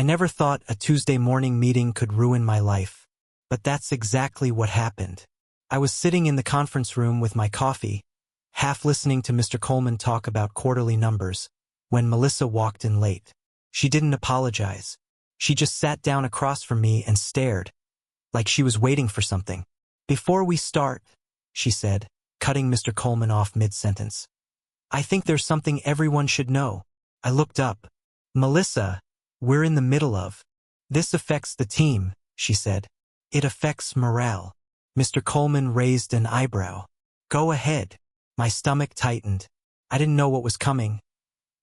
never thought a Tuesday morning meeting could ruin my life. But that's exactly what happened. I was sitting in the conference room with my coffee, half listening to Mr. Coleman talk about quarterly numbers, when Melissa walked in late. She didn't apologize. She just sat down across from me and stared, like she was waiting for something. "Before we start," she said, cutting Mr. Coleman off mid-sentence, "I think there's something everyone should know." I looked up. "Melissa, we're in the middle of. This affects the team," she said. "It affects morale." Mr. Coleman raised an eyebrow. "Go ahead." My stomach tightened. I didn't know what was coming,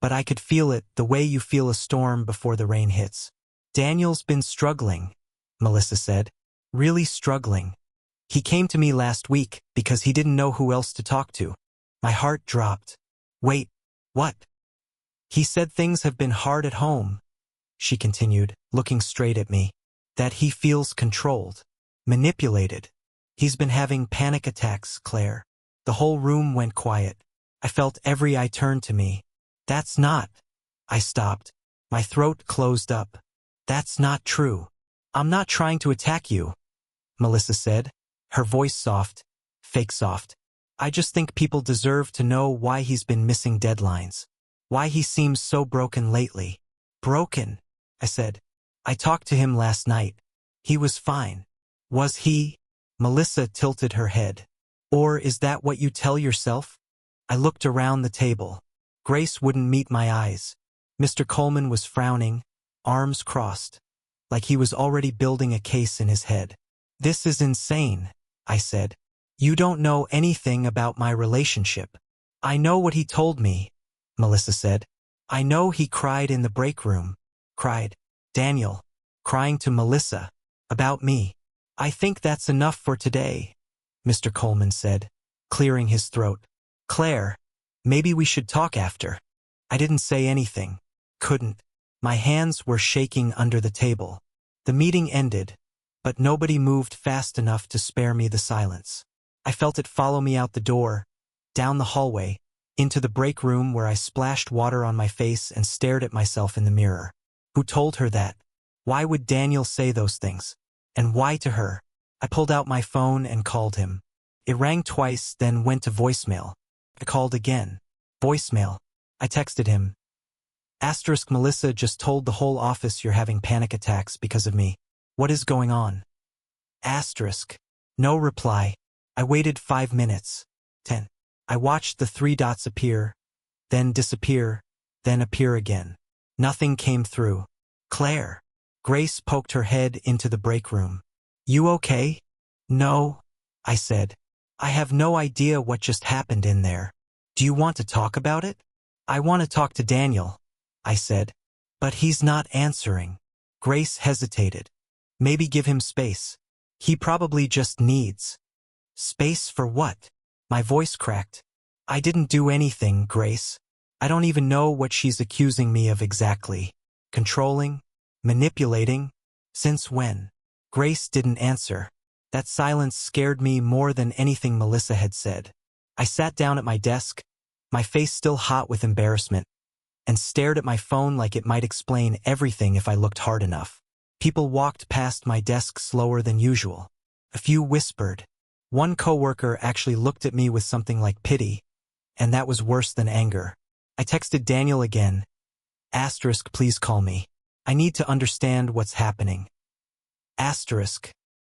but I could feel it, the way you feel a storm before the rain hits. "Daniel's been struggling," Melissa said. "Really struggling. He came to me last week because he didn't know who else to talk to." My heart dropped. "Wait, what?" "He said things have been hard at home," she continued, looking straight at me. "That he feels controlled, manipulated. He's been having panic attacks, Claire." The whole room went quiet. I felt every eye turn to me. "That's not..." I stopped. My throat closed up. "That's not true." "I'm not trying to attack you," Melissa said, her voice soft, fake soft. "I just think people deserve to know why he's been missing deadlines. Why he seems so broken lately." "Broken?" I said. "I talked to him last night. He was fine." "Was he?" Melissa tilted her head. "Or is that what you tell yourself?" I looked around the table. Grace wouldn't meet my eyes. Mr. Coleman was frowning, arms crossed, like he was already building a case in his head. "This is insane," I said. "You don't know anything about my relationship." "I know what he told me," Melissa said. "I know he cried in the break room." "Cried?" "Daniel. Crying to Melissa. About me." "I think that's enough for today," Mr. Coleman said, clearing his throat. "Claire, maybe we should talk after." I didn't say anything. Couldn't. My hands were shaking under the table. The meeting ended, but nobody moved fast enough to spare me the silence. I felt it follow me out the door, down the hallway, into the break room where I splashed water on my face and stared at myself in the mirror. Who told her that? Why would Daniel say those things? And why to her? I pulled out my phone and called him. It rang twice, then went to voicemail. I called again. Voicemail. I texted him. *, Melissa just told the whole office you're having panic attacks because of me. What is going on? *. No reply. I waited 5 minutes. 10. I watched the 3 dots appear, then disappear, then appear again. Nothing came through. Claire. Grace poked her head into the break room. "You okay?" "No," I said. "I have no idea what just happened in there." "Do you want to talk about it?" "I want to talk to Daniel," I said. "But he's not answering." Grace hesitated. "Maybe give him space. He probably just needs..." "Space for what?" My voice cracked. "I didn't do anything, Grace. I don't even know what she's accusing me of exactly. Controlling? Manipulating? Since when?" Grace didn't answer. That silence scared me more than anything Melissa had said. I sat down at my desk, my face still hot with embarrassment, and stared at my phone like it might explain everything if I looked hard enough. People walked past my desk slower than usual. A few whispered. One coworker actually looked at me with something like pity, and that was worse than anger. I texted Daniel again. *, please call me. I need to understand what's happening. *.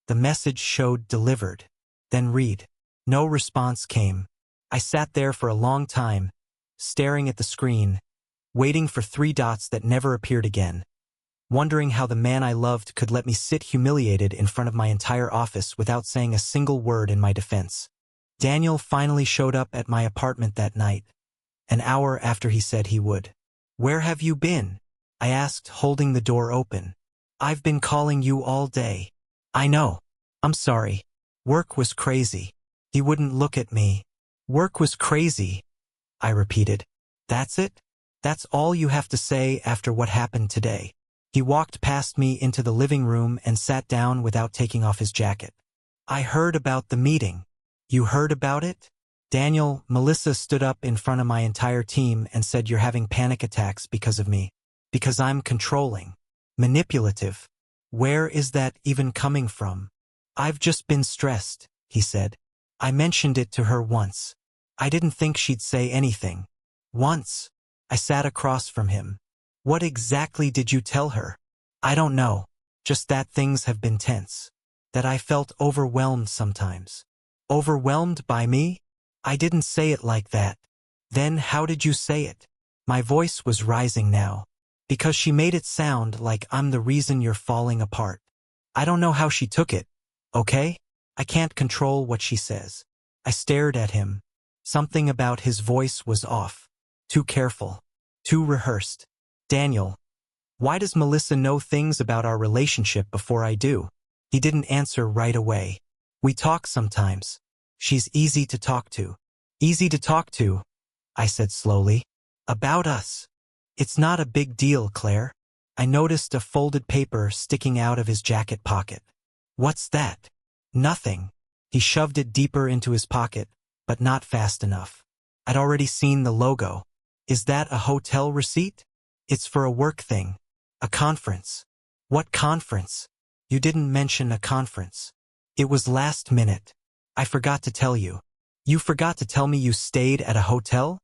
The message showed delivered. Then read. No response came. I sat there for a long time, staring at the screen, waiting for 3 dots that never appeared again, wondering how the man I loved could let me sit humiliated in front of my entire office without saying a single word in my defense. Daniel finally showed up at my apartment that night, an hour after he said he would. "Where have you been?" I asked, holding the door open. "I've been calling you all day." "I know. I'm sorry. Work was crazy." He wouldn't look at me. "Work was crazy," I repeated. "That's it? That's all you have to say after what happened today?" He walked past me into the living room and sat down without taking off his jacket. "I heard about the meeting." "You heard about it?" Melissa stood up in front of my entire team and said you're having panic attacks because of me. Because I'm controlling. Manipulative. Where is that even coming from? I've just been stressed, he said. I mentioned it to her once. I didn't think she'd say anything. Once. I sat across from him. What exactly did you tell her? I don't know. Just that things have been tense. That I felt overwhelmed sometimes. Overwhelmed by me? I didn't say it like that. Then how did you say it? My voice was rising now. Because she made it sound like I'm the reason you're falling apart. I don't know how she took it, okay? I can't control what she says. I stared at him. Something about his voice was off. Too careful. Too rehearsed. Daniel, why does Melissa know things about our relationship before I do? He didn't answer right away. We talk sometimes. She's easy to talk to. Easy to talk to, I said slowly. About us. It's not a big deal, Claire. I noticed a folded paper sticking out of his jacket pocket. What's that? Nothing. He shoved it deeper into his pocket, but not fast enough. I'd already seen the logo. Is that a hotel receipt? It's for a work thing. A conference. What conference? You didn't mention a conference. It was last minute. I forgot to tell you. You forgot to tell me you stayed at a hotel?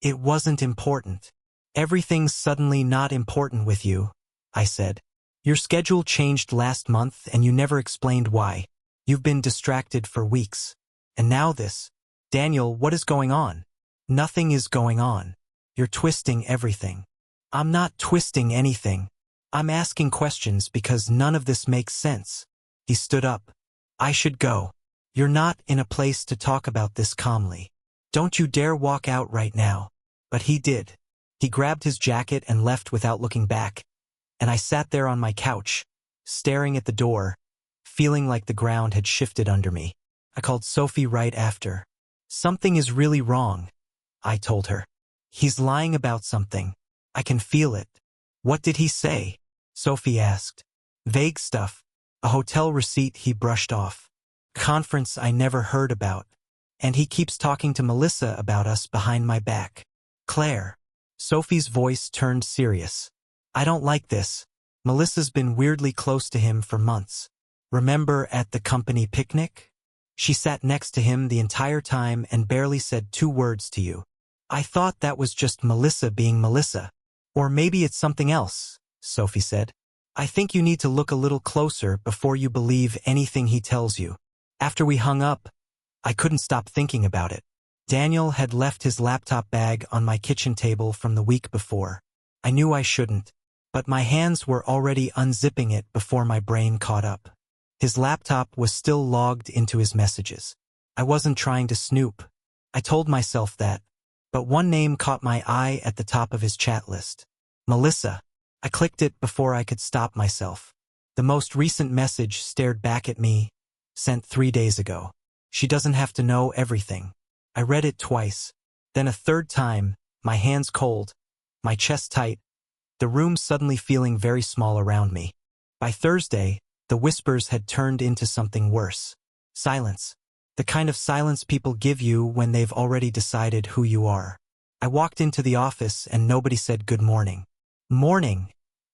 It wasn't important. Everything's suddenly not important with you, I said. Your schedule changed last month and you never explained why. You've been distracted for weeks. And now this. Daniel, what is going on? Nothing is going on. You're twisting everything. I'm not twisting anything. I'm asking questions because none of this makes sense. He stood up. I should go. You're not in a place to talk about this calmly. Don't you dare walk out right now. But he did. He grabbed his jacket and left without looking back. And I sat there on my couch, staring at the door, feeling like the ground had shifted under me. I called Sophie right after. Something is really wrong, I told her. He's lying about something. I can feel it. What did he say? Sophie asked. Vague stuff. A hotel receipt he brushed off. Conference I never heard about. And he keeps talking to Melissa about us behind my back. Claire. Sophie's voice turned serious. I don't like this. Melissa's been weirdly close to him for months. Remember at the company picnic? She sat next to him the entire time and barely said 2 words to you. I thought that was just Melissa being Melissa. Or maybe it's something else, Sophie said. I think you need to look a little closer before you believe anything he tells you. After we hung up, I couldn't stop thinking about it. Daniel had left his laptop bag on my kitchen table from the week before. I knew I shouldn't, but my hands were already unzipping it before my brain caught up. His laptop was still logged into his messages. I wasn't trying to snoop. I told myself that, but one name caught my eye at the top of his chat list. Melissa. I clicked it before I could stop myself. The most recent message stared back at me, sent 3 days ago. She doesn't have to know everything. I read it twice, then a third time, my hands cold, my chest tight, the room suddenly feeling very small around me. By Thursday, the whispers had turned into something worse. Silence. The kind of silence people give you when they've already decided who you are. I walked into the office and nobody said good morning. Morning,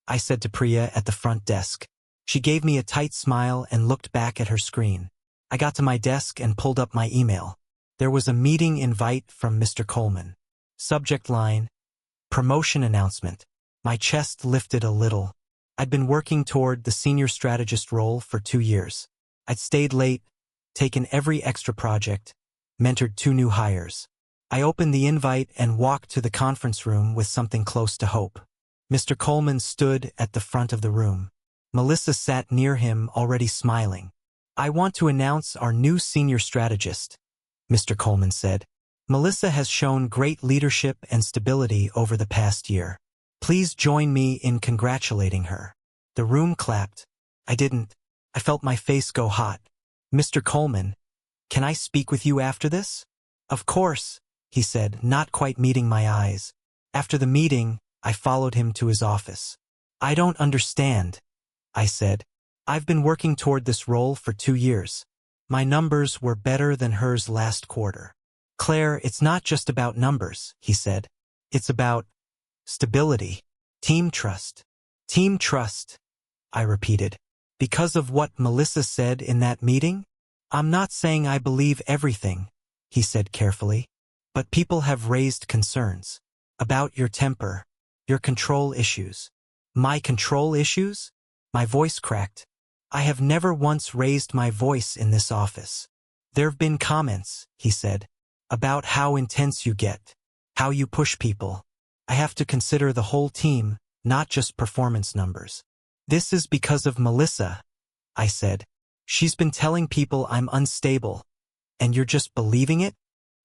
I said to Priya at the front desk. She gave me a tight smile and looked back at her screen. I got to my desk and pulled up my email. There was a meeting invite from Mr. Coleman. Subject line, promotion announcement. My chest lifted a little. I'd been working toward the senior strategist role for 2 years. I'd stayed late, taken every extra project, mentored 2 new hires. I opened the invite and walked to the conference room with something close to hope. Mr. Coleman stood at the front of the room. Melissa sat near him, already smiling. I want to announce our new senior strategist, Mr. Coleman said. Melissa has shown great leadership and stability over the past year. Please join me in congratulating her. The room clapped. I didn't. I felt my face go hot. Mr. Coleman, can I speak with you after this? Of course, he said, not quite meeting my eyes. After the meeting, I followed him to his office. I don't understand, I said. I've been working toward this role for 2 years. My numbers were better than hers last quarter. Claire, it's not just about numbers, he said. It's about stability, team trust. Team trust, I repeated. Because of what Melissa said in that meeting? I'm not saying I believe everything, he said carefully. But people have raised concerns. About your temper. Your control issues. My control issues? My voice cracked. I have never once raised my voice in this office. There have been comments, he said, about how intense you get. How you push people. I have to consider the whole team, not just performance numbers. This is because of Melissa, I said. She's been telling people I'm unstable. And you're just believing it?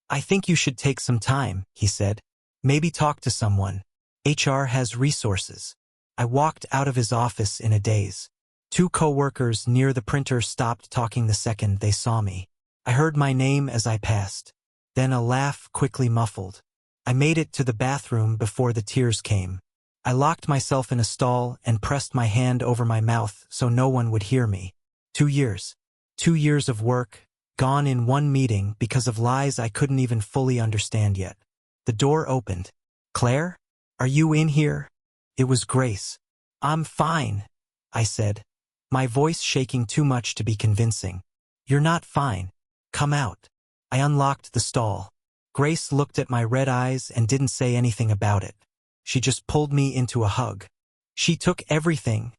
I think you should take some time, he said. Maybe talk to someone. HR has resources. I walked out of his office in a daze. 2 coworkers near the printer stopped talking the second they saw me. I heard my name as I passed. Then a laugh quickly muffled. I made it to the bathroom before the tears came. I locked myself in a stall and pressed my hand over my mouth so no one would hear me. 2 years. 2 years of work, gone in one meeting because of lies I couldn't even fully understand yet. The door opened. Claire? Are you in here? It was Grace. I'm fine, I said, my voice shaking too much to be convincing. You're not fine. Come out. I unlocked the stall. Grace looked at my red eyes and didn't say anything about it. She just pulled me into a hug. She took everything,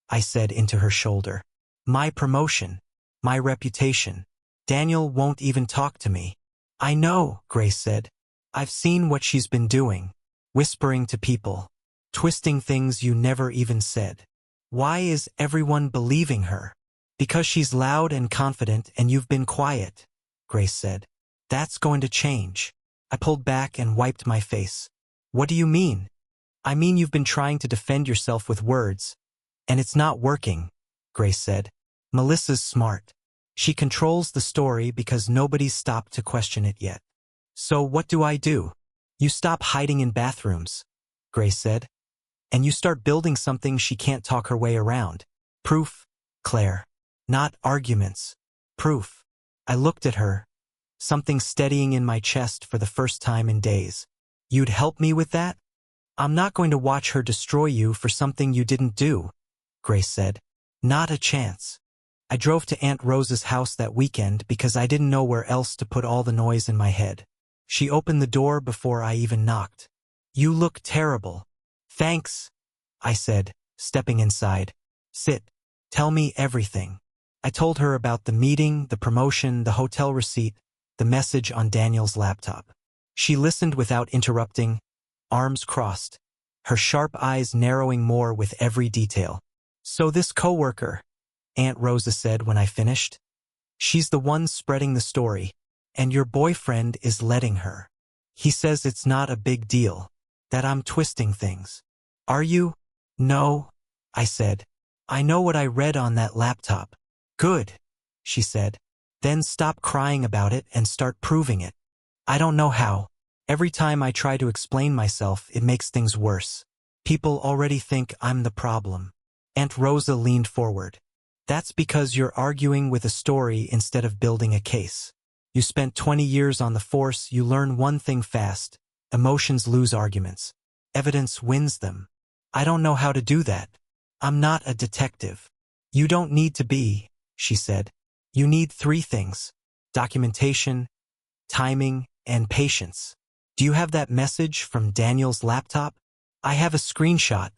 I said into her shoulder. My promotion. My reputation. Daniel won't even talk to me. I know, Grace said. I've seen what she's been doing. Whispering to people. Twisting things you never even said. Why is everyone believing her? Because she's loud and confident and you've been quiet, Grace said. That's going to change. I pulled back and wiped my face. What do you mean? I mean you've been trying to defend yourself with words. And it's not working, Grace said. Melissa's smart. She controls the story because nobody's stopped to question it yet. So what do I do? You stop hiding in bathrooms, Grace said. And you start building something she can't talk her way around. Proof, Claire. Not arguments. Proof. I looked at her. Something steadying in my chest for the first time in days. You'd help me with that? I'm not going to watch her destroy you for something you didn't do, Grace said. Not a chance. I drove to Aunt Rose's house that weekend because I didn't know where else to put all the noise in my head. She opened the door before I even knocked. You look terrible. Thanks, I said, stepping inside. Sit. Tell me everything. I told her about the meeting, the promotion, the hotel receipt, the message on Daniel's laptop. She listened without interrupting, arms crossed, her sharp eyes narrowing more with every detail. So this coworker, Aunt Rosa said when I finished. She's the one spreading the story, and your boyfriend is letting her. He says it's not a big deal, that I'm twisting things. Are you? No, I said. I know what I read on that laptop. Good, she said. Then stop crying about it and start proving it. I don't know how. Every time I try to explain myself, it makes things worse. People already think I'm the problem. Aunt Rosa leaned forward. That's because you're arguing with a story instead of building a case. You spent 20 years on the force, you learn one thing fast. Emotions lose arguments. Evidence wins them. I don't know how to do that. I'm not a detective. You don't need to be, she said. You need 3 things. Documentation, timing, and patience. Do you have that message from Daniel's laptop? I have a screenshot,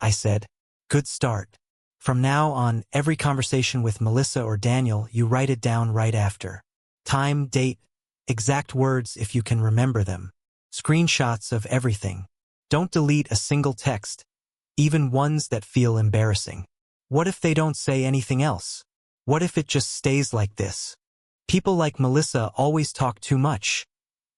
I said. Good start. From now on, every conversation with Melissa or Daniel, you write it down right after. Time, date, exact words if you can remember them. Screenshots of everything. Don't delete a single text, even ones that feel embarrassing. What if they don't say anything else? What if it just stays like this? People like Melissa always talk too much,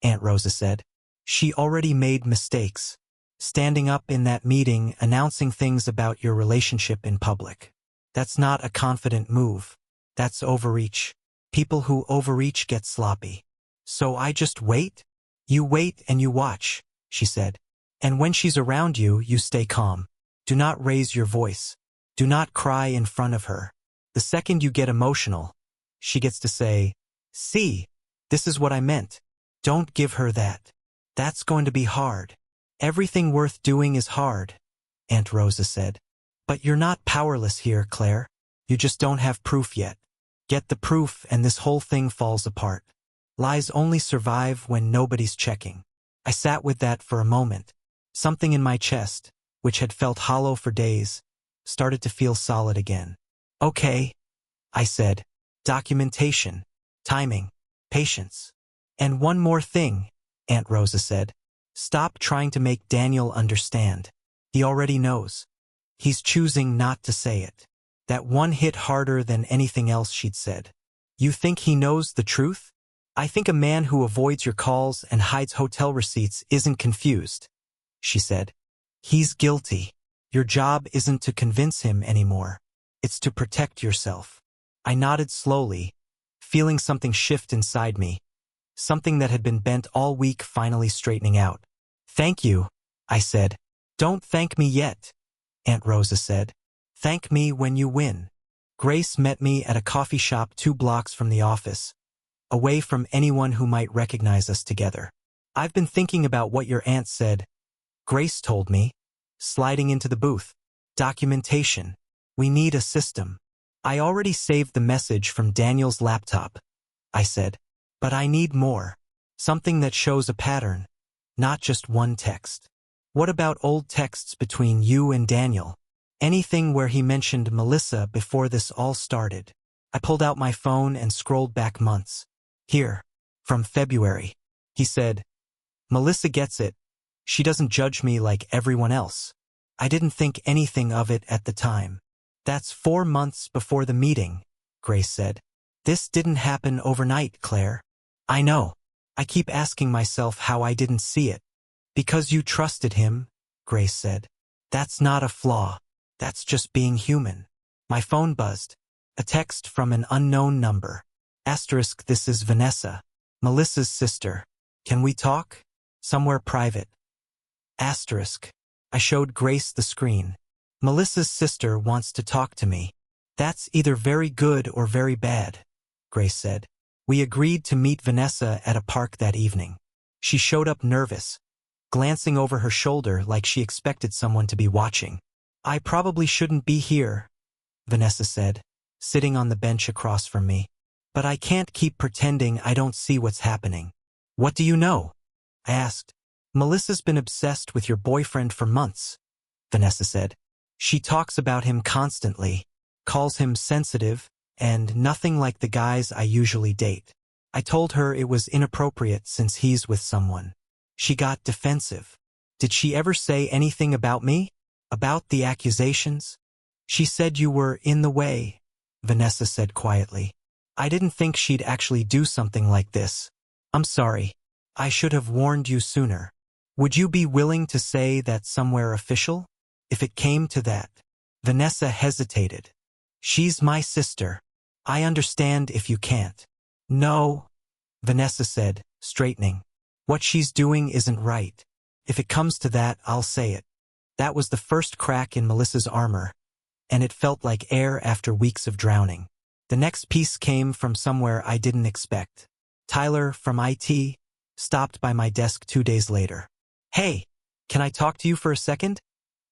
Aunt Rosa said. She already made mistakes. Standing up in that meeting, announcing things about your relationship in public. That's not a confident move. That's overreach. People who overreach get sloppy. So I just wait? You wait and you watch, she said. And when she's around you, you stay calm. Do not raise your voice. Do not cry in front of her. The second you get emotional, she gets to say, see, this is what I meant. Don't give her that. That's going to be hard. Everything worth doing is hard, Aunt Rosa said. But you're not powerless here, Claire. You just don't have proof yet. Get the proof and this whole thing falls apart. Lies only survive when nobody's checking. I sat with that for a moment. Something in my chest, which had felt hollow for days, started to feel solid again. Okay, I said. Documentation, timing, patience. And one more thing, Aunt Rosa said. Stop trying to make Daniel understand. He already knows. He's choosing not to say it. That one hit harder than anything else she'd said. You think he knows the truth? I think a man who avoids your calls and hides hotel receipts isn't confused, she said. He's guilty. Your job isn't to convince him anymore. It's to protect yourself. I nodded slowly, feeling something shift inside me. Something that had been bent all week finally straightening out. Thank you, I said. Don't thank me yet, Aunt Rosa said. Thank me when you win. Grace met me at a coffee shop 2 blocks from the office, away from anyone who might recognize us together. I've been thinking about what your aunt said, Grace told me, sliding into the booth. Documentation. We need a system. I already saved the message from Daniel's laptop, I said. But I need more. Something that shows a pattern, not just one text. What about old texts between you and Daniel? Anything where he mentioned Melissa before this all started? I pulled out my phone and scrolled back months. Here, from February. He said, Melissa gets it. She doesn't judge me like everyone else. I didn't think anything of it at the time. That's 4 months before the meeting, Grace said. This didn't happen overnight, Claire. I know. I keep asking myself how I didn't see it. Because you trusted him, Grace said. That's not a flaw. That's just being human. My phone buzzed. A text from an unknown number. Asterisk, this is Vanessa, Melissa's sister. Can we talk? Somewhere private. Asterisk. I showed Grace the screen. Melissa's sister wants to talk to me. That's either very good or very bad, Grace said. We agreed to meet Vanessa at a park that evening. She showed up nervous, glancing over her shoulder like she expected someone to be watching. I probably shouldn't be here, Vanessa said, sitting on the bench across from me. But I can't keep pretending I don't see what's happening. What do you know? I asked. Melissa's been obsessed with your boyfriend for months, Vanessa said. She talks about him constantly, calls him sensitive, and nothing like the guys I usually date. I told her it was inappropriate since he's with someone. She got defensive. Did she ever say anything about me? About the accusations? She said you were in the way, Vanessa said quietly. I didn't think she'd actually do something like this. I'm sorry. I should have warned you sooner. Would you be willing to say that somewhere official? If it came to that. Vanessa hesitated. She's my sister. I understand if you can't. No, Vanessa said, straightening. What she's doing isn't right. If it comes to that, I'll say it. That was the first crack in Melissa's armor, and it felt like air after weeks of drowning. The next piece came from somewhere I didn't expect. Tyler, from IT, stopped by my desk 2 days later. Hey, can I talk to you for a second?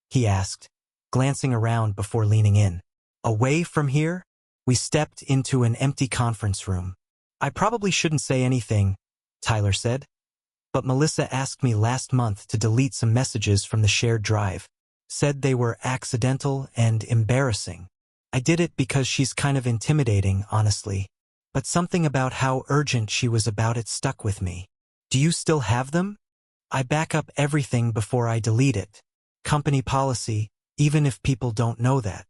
He asked, glancing around before leaning in. Away from here? We stepped into an empty conference room. I probably shouldn't say anything, Tyler said. But Melissa asked me last month to delete some messages from the shared drive. Said they were accidental and embarrassing. I did it because she's kind of intimidating, honestly. But something about how urgent she was about it stuck with me. Do you still have them? I back up everything before I delete it. Company policy, even if people don't know that.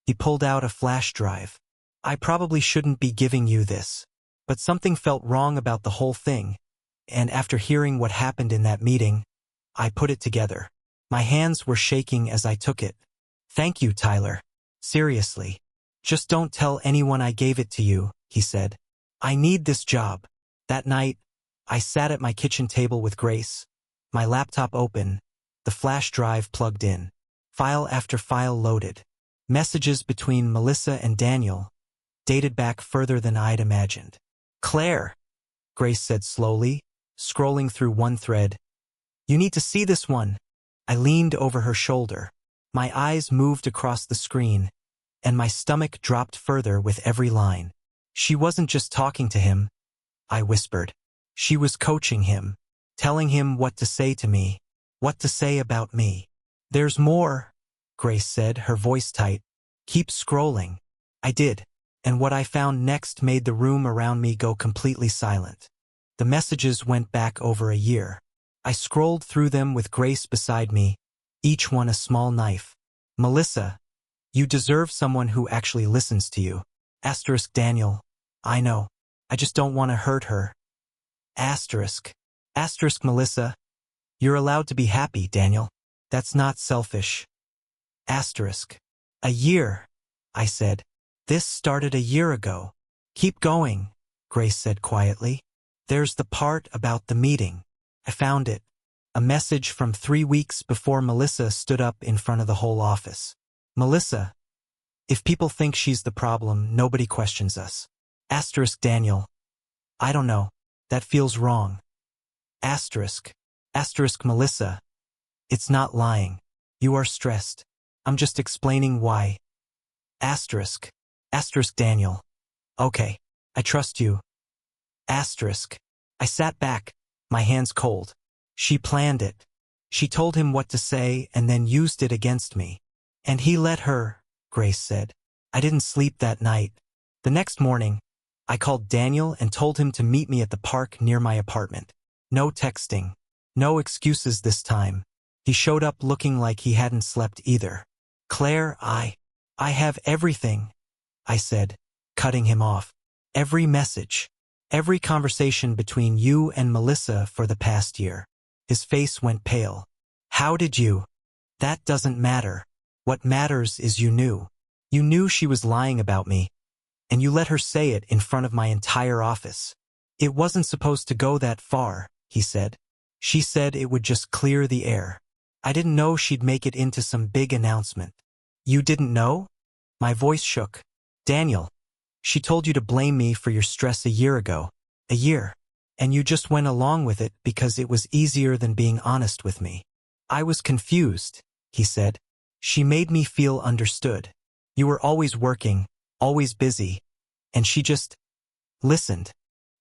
He pulled out a flash drive. I probably shouldn't be giving you this. But something felt wrong about the whole thing. And after hearing what happened in that meeting, I put it together. My hands were shaking as I took it. Thank you, Tyler. Seriously. Just don't tell anyone I gave it to you, he said. I need this job. That night, I sat at my kitchen table with Grace, my laptop open, the flash drive plugged in. File after file loaded. Messages between Melissa and Daniel, dated back further than I'd imagined. Claire, Grace said slowly, scrolling through one thread. You need to see this one. I leaned over her shoulder. My eyes moved across the screen, and my stomach dropped further with every line. She wasn't just talking to him, I whispered. She was coaching him, telling him what to say to me, what to say about me. There's more, Grace said, her voice tight. Keep scrolling. I did, and what I found next made the room around me go completely silent. The messages went back over a year. I scrolled through them with Grace beside me, each one a small knife. Melissa, you deserve someone who actually listens to you. Asterisk Daniel, I know. I just don't want to hurt her. Asterisk. Asterisk Melissa, you're allowed to be happy, Daniel. That's not selfish. Asterisk. A year, I said. This started a year ago. Keep going, Grace said quietly. There's the part about the meeting. I found it. A message from 3 weeks before Melissa stood up in front of the whole office. Melissa, if people think she's the problem, nobody questions us. Asterisk Daniel. I don't know. That feels wrong. Asterisk. Asterisk Melissa. It's not lying. You are stressed. I'm just explaining why. Asterisk. Asterisk Daniel. Okay. I trust you. Asterisk. I sat back, my hands cold. She planned it. She told him what to say and then used it against me. And he let her, Grace said. I didn't sleep that night. The next morning, I called Daniel and told him to meet me at the park near my apartment. No texting. No excuses this time. He showed up looking like he hadn't slept either. Claire, I have everything, I said, cutting him off. Every message. Every conversation between you and Melissa for the past year. His face went pale. How did you? That doesn't matter. What matters is you knew. You knew she was lying about me, and you let her say it in front of my entire office. It wasn't supposed to go that far, he said. She said it would just clear the air. I didn't know she'd make it into some big announcement. You didn't know? My voice shook. Daniel, she told you to blame me for your stress a year ago. A year. And you just went along with it because it was easier than being honest with me. I was confused, he said. She made me feel understood. You were always working, always busy, and she just listened.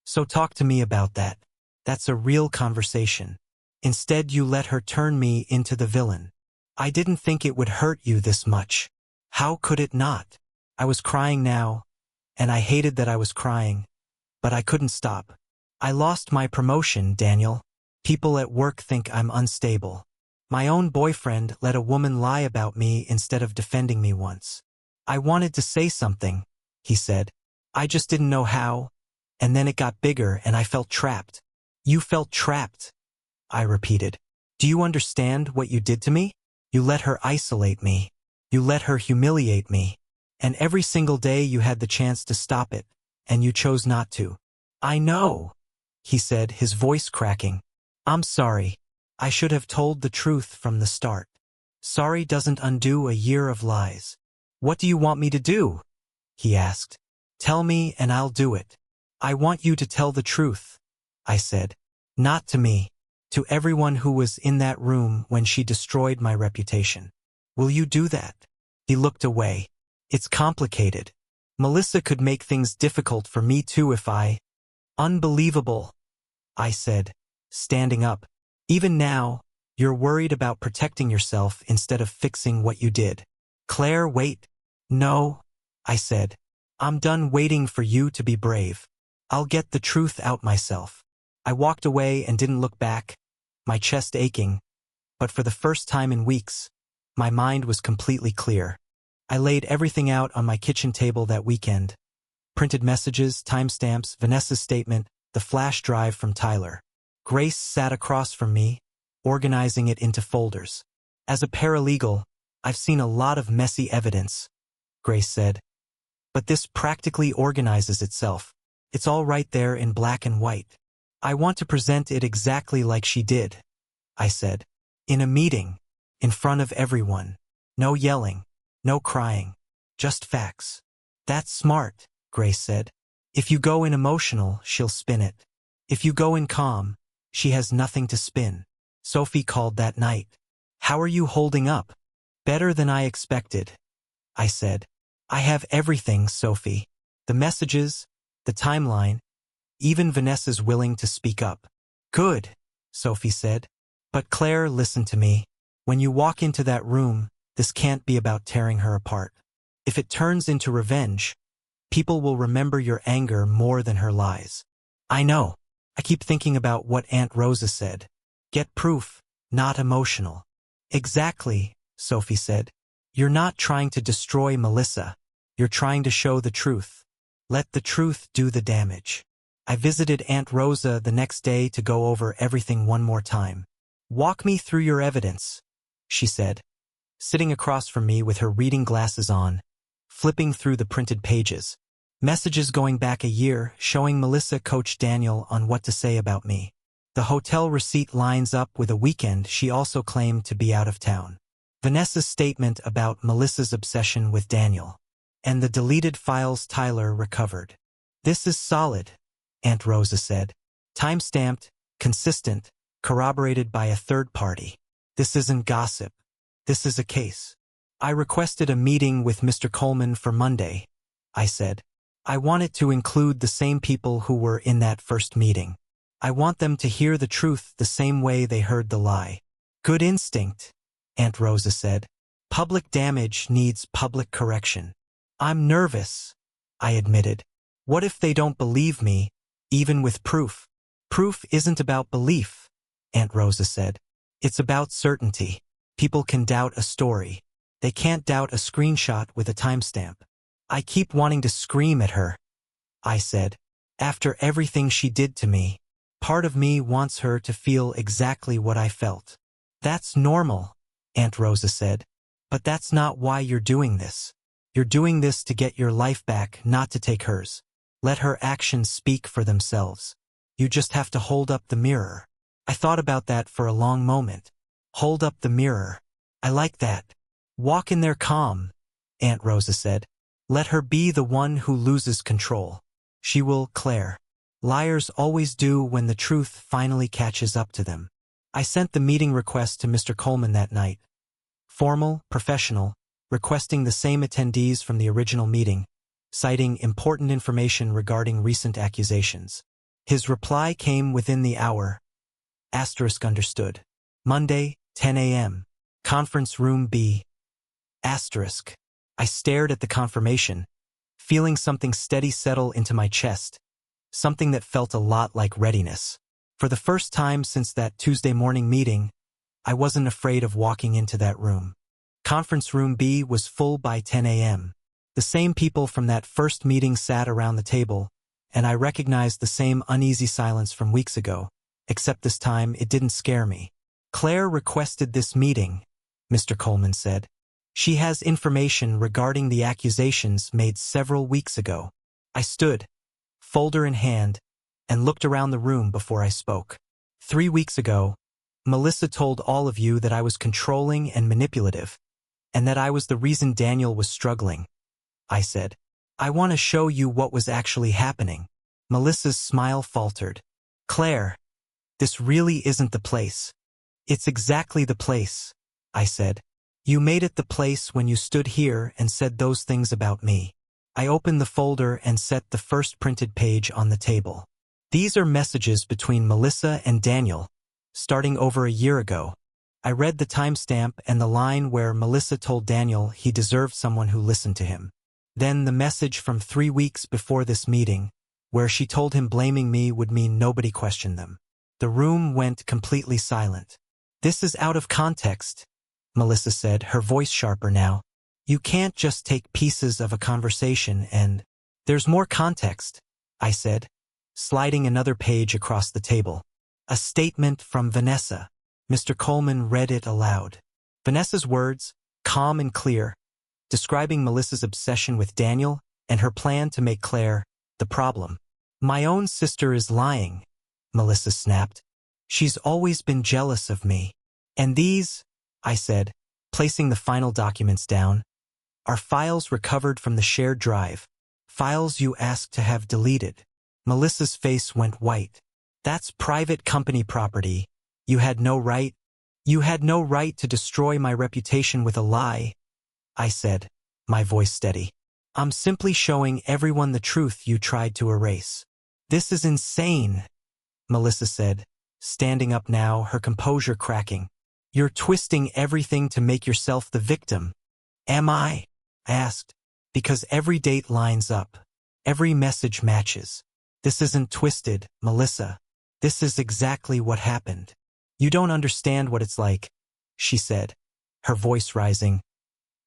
So talk to me about that. That's a real conversation. Instead, you let her turn me into the villain. I didn't think it would hurt you this much. How could it not? I was crying now, and I hated that I was crying, but I couldn't stop. I lost my promotion, Daniel. People at work think I'm unstable. My own boyfriend let a woman lie about me instead of defending me once. I wanted to say something, he said. I just didn't know how, and then it got bigger and I felt trapped. You felt trapped, I repeated. Do you understand what you did to me? You let her isolate me. You let her humiliate me. And every single day you had the chance to stop it, and you chose not to. I know, he said, his voice cracking. I'm sorry. I should have told the truth from the start. Sorry doesn't undo a year of lies. What do you want me to do? He asked. Tell me and I'll do it. I want you to tell the truth, I said. Not to me. To everyone who was in that room when she destroyed my reputation. Will you do that? He looked away. It's complicated. Melissa could make things difficult for me too if I... Unbelievable, I said, standing up. Even now, you're worried about protecting yourself instead of fixing what you did. Claire, wait. No, I said. I'm done waiting for you to be brave. I'll get the truth out myself. I walked away and didn't look back, my chest aching, but for the first time in weeks, my mind was completely clear. I laid everything out on my kitchen table that weekend. Printed messages, timestamps, Vanessa's statement, the flash drive from Tyler. Grace sat across from me, organizing it into folders. As a paralegal, I've seen a lot of messy evidence, Grace said. But this practically organizes itself. It's all right there in black and white. I want to present it exactly like she did, I said. In a meeting, in front of everyone. No yelling, no crying, just facts. That's smart, Grace said. If you go in emotional, she'll spin it. If you go in calm, she has nothing to spin. Sophie called that night. How are you holding up? Better than I expected, I said. I have everything, Sophie. The messages, the timeline, even Vanessa's willing to speak up. Good, Sophie said. But Claire, listen to me. When you walk into that room, this can't be about tearing her apart. If it turns into revenge, people will remember your anger more than her lies. I know. I keep thinking about what Aunt Rosa said. Get proof, not emotional. Exactly, Sophie said. You're not trying to destroy Melissa. You're trying to show the truth. Let the truth do the damage. I visited Aunt Rosa the next day to go over everything one more time. Walk me through your evidence, she said, sitting across from me with her reading glasses on, flipping through the printed pages. Messages going back a year showing Melissa coached Daniel on what to say about me. The hotel receipt lines up with a weekend she also claimed to be out of town. Vanessa's statement about Melissa's obsession with Daniel. And the deleted files Tyler recovered. This is solid, Aunt Rosa said. Time-stamped, consistent, corroborated by a third party. This isn't gossip. This is a case. I requested a meeting with Mr. Coleman for Monday, I said. I want it to include the same people who were in that first meeting. I want them to hear the truth the same way they heard the lie. Good instinct, Aunt Rosa said. Public damage needs public correction. I'm nervous, I admitted. What if they don't believe me, even with proof? Proof isn't about belief, Aunt Rosa said. It's about certainty. People can doubt a story. They can't doubt a screenshot with a timestamp. I keep wanting to scream at her, I said. After everything she did to me, part of me wants her to feel exactly what I felt. That's normal, Aunt Rosa said. But that's not why you're doing this. You're doing this to get your life back, not to take hers. Let her actions speak for themselves. You just have to hold up the mirror. I thought about that for a long moment. Hold up the mirror. I like that. Walk in there calm, Aunt Rosa said. Let her be the one who loses control. She will, Claire. Liars always do when the truth finally catches up to them. I sent the meeting request to Mr. Coleman that night. Formal, professional, requesting the same attendees from the original meeting, citing important information regarding recent accusations. His reply came within the hour. Asterisk understood. Monday, 10 a.m. Conference room B. Asterisk. I stared at the confirmation, feeling something steady settle into my chest, something that felt a lot like readiness. For the first time since that Tuesday morning meeting, I wasn't afraid of walking into that room. Conference room B was full by 10 a.m. The same people from that first meeting sat around the table, and I recognized the same uneasy silence from weeks ago, except this time it didn't scare me. Claire requested this meeting, Mr. Coleman said. She has information regarding the accusations made several weeks ago. I stood, folder in hand, and looked around the room before I spoke. 3 weeks ago, Melissa told all of you that I was controlling and manipulative, and that I was the reason Daniel was struggling. I said, I want to show you what was actually happening. Melissa's smile faltered. Claire, this really isn't the place. It's exactly the place, I said. You made it the place when you stood here and said those things about me. I opened the folder and set the first printed page on the table. These are messages between Melissa and Daniel, starting over a year ago. I read the timestamp and the line where Melissa told Daniel he deserved someone who listened to him. Then the message from 3 weeks before this meeting, where she told him blaming me would mean nobody questioned them. The room went completely silent. This is out of context, Melissa said, her voice sharper now. You can't just take pieces of a conversation and... There's more context, I said, sliding another page across the table. A statement from Vanessa. Mr. Coleman read it aloud. Vanessa's words, calm and clear, describing Melissa's obsession with Daniel and her plan to make Claire the problem. My own sister is lying, Melissa snapped. She's always been jealous of me. And these, I said, placing the final documents down, are files recovered from the shared drive, files you asked to have deleted. Melissa's face went white. That's private company property. You had no right. You had no right to destroy my reputation with a lie, I said, my voice steady. I'm simply showing everyone the truth you tried to erase. This is insane, Melissa said, standing up now, her composure cracking. You're twisting everything to make yourself the victim. Am I? I asked. Because every date lines up. Every message matches. This isn't twisted, Melissa. This is exactly what happened. You don't understand what it's like, she said, her voice rising.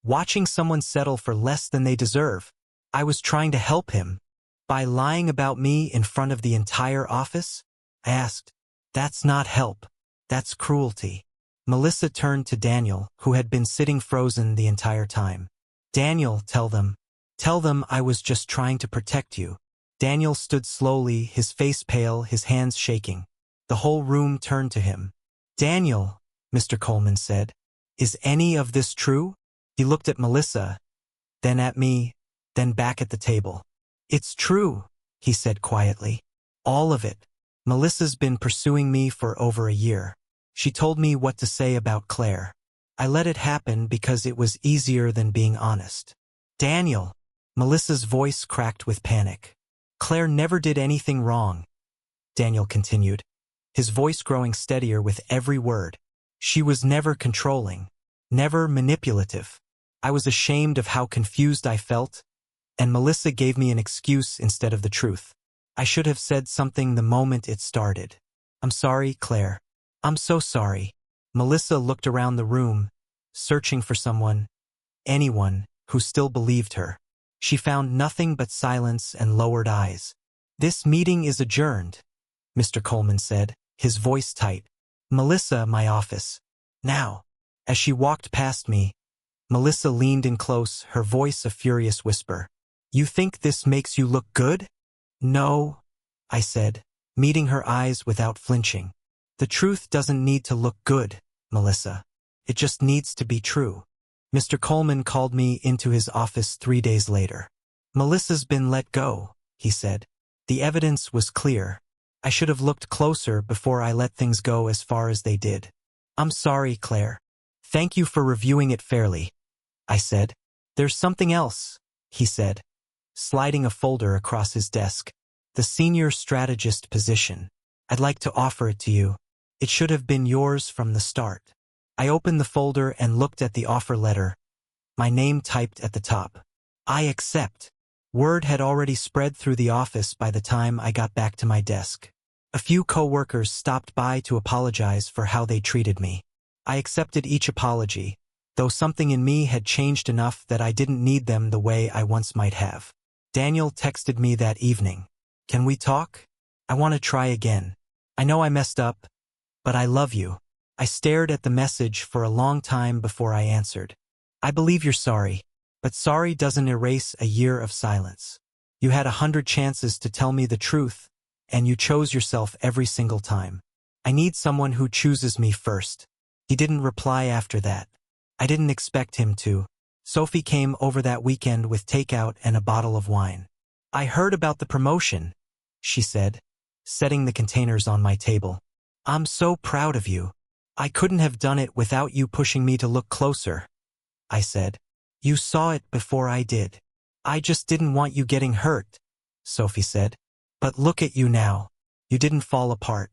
Watching someone settle for less than they deserve. I was trying to help him. By lying about me in front of the entire office? I asked. That's not help. That's cruelty. Melissa turned to Daniel, who had been sitting frozen the entire time. Daniel, tell them. Tell them I was just trying to protect you. Daniel stood slowly, his face pale, his hands shaking. The whole room turned to him. Daniel, Mr. Coleman said, is any of this true? He looked at Melissa, then at me, then back at the table. It's true, he said quietly. All of it. Melissa's been pursuing me for over a year. She told me what to say about Claire. I let it happen because it was easier than being honest. Daniel, Melissa's voice cracked with panic. Claire never did anything wrong, Daniel continued, his voice growing steadier with every word. She was never controlling, never manipulative. I was ashamed of how confused I felt, and Melissa gave me an excuse instead of the truth. I should have said something the moment it started. I'm sorry, Claire. I'm so sorry. Melissa looked around the room, searching for someone, anyone, who still believed her. She found nothing but silence and lowered eyes. This meeting is adjourned, Mr. Coleman said, his voice tight. Melissa, my office. Now. As she walked past me, Melissa leaned in close, her voice a furious whisper. You think this makes you look good? No, I said, meeting her eyes without flinching. The truth doesn't need to look good, Melissa. It just needs to be true. Mr. Coleman called me into his office 3 days later. Melissa's been let go, he said. The evidence was clear. I should have looked closer before I let things go as far as they did. I'm sorry, Claire. Thank you for reviewing it fairly, I said. There's something else, he said, sliding a folder across his desk. The senior strategist position. I'd like to offer it to you. It should have been yours from the start. I opened the folder and looked at the offer letter, my name typed at the top. I accept. Word had already spread through the office by the time I got back to my desk. A few co-workers stopped by to apologize for how they treated me. I accepted each apology, though something in me had changed enough that I didn't need them the way I once might have. Daniel texted me that evening. Can we talk? I want to try again. I know I messed up, but I love you. I stared at the message for a long time before I answered. I believe you're sorry, but sorry doesn't erase a year of silence. You had 100 chances to tell me the truth, and you chose yourself every single time. I need someone who chooses me first. He didn't reply after that. I didn't expect him to. Sophie came over that weekend with takeout and a bottle of wine. I heard about the promotion, she said, setting the containers on my table. I'm so proud of you. I couldn't have done it without you pushing me to look closer, I said. You saw it before I did. I just didn't want you getting hurt, Sophie said. But look at you now. You didn't fall apart.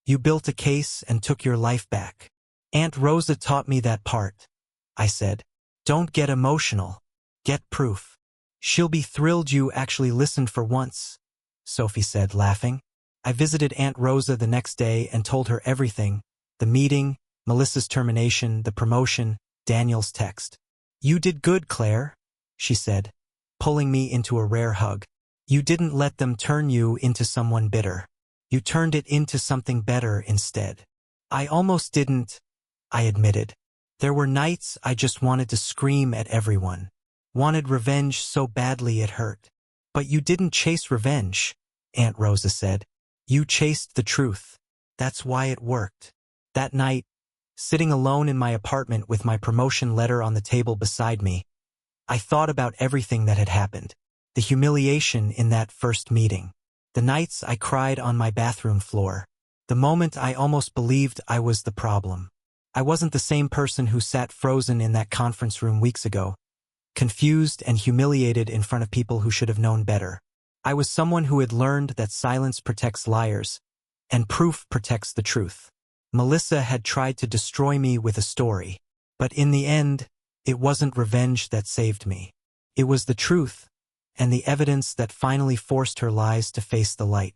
You built a case and took your life back. Aunt Rosa taught me that part, I said. Don't get emotional. Get proof. She'll be thrilled you actually listened for once, Sophie said, laughing. I visited Aunt Rosa the next day and told her everything. The meeting, Melissa's termination, the promotion, Daniel's text. You did good, Claire, she said, pulling me into a rare hug. You didn't let them turn you into someone bitter. You turned it into something better instead. I almost didn't, I admitted. There were nights I just wanted to scream at everyone. Wanted revenge so badly it hurt. But you didn't chase revenge, Aunt Rosa said. You chased the truth. That's why it worked. That night, sitting alone in my apartment with my promotion letter on the table beside me, I thought about everything that had happened. The humiliation in that first meeting. The nights I cried on my bathroom floor. The moment I almost believed I was the problem. I wasn't the same person who sat frozen in that conference room weeks ago, confused and humiliated in front of people who should have known better. I was someone who had learned that silence protects liars, and proof protects the truth. Melissa had tried to destroy me with a story, but in the end, it wasn't revenge that saved me. It was the truth, and the evidence that finally forced her lies to face the light.